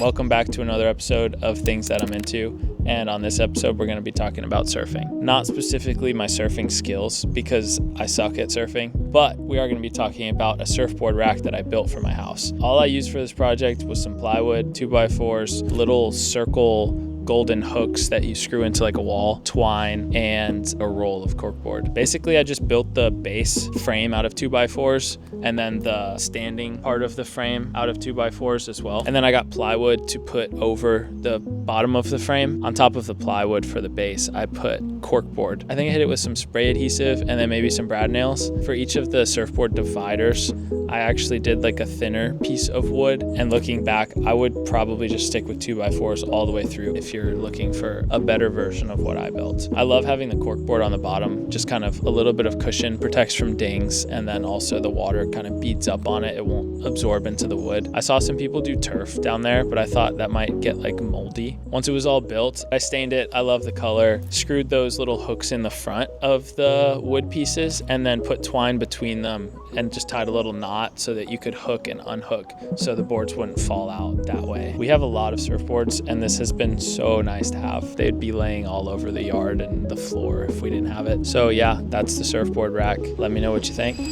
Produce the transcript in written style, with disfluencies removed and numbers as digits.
Welcome back to another episode of Things That I'm Into, and on this episode we're going to be talking about surfing. Not specifically my surfing skills because I suck at surfing, but we are going to be talking about a surfboard rack that I built for my house. All I used for this project was some plywood, 2x4s, little circle golden hooks that you screw into like a wall, twine, and a roll of corkboard. Basically, I just built the base frame out of 2x4s and then the standing part of the frame out of 2x4s as well. And then I got plywood to put over the bottom of the frame. On top of the plywood for the base, I put corkboard. I think I hit it with some spray adhesive and then maybe some brad nails. For each of the surfboard dividers, I actually did like a thinner piece of wood. And looking back, I would probably just stick with 2x4s all the way through if you're looking for a better version of what I built. I love having the corkboard on the bottom, just kind of a little bit of cushion, protects from dings, and then also the water kind of beads up on it. It won't absorb into the wood. I saw some people do turf down there, but I thought that might get like moldy. Once it was all built, I stained it. I love the color. Screwed those little hooks in the front of the wood pieces and then put twine between them and just tied a little knot so that you could hook and unhook so the boards wouldn't fall out that way. We have a lot of surfboards and this has been so nice to have. They'd be laying all over the yard and the floor if we didn't have it. So yeah, that's the surfboard rack. Let me know what you think.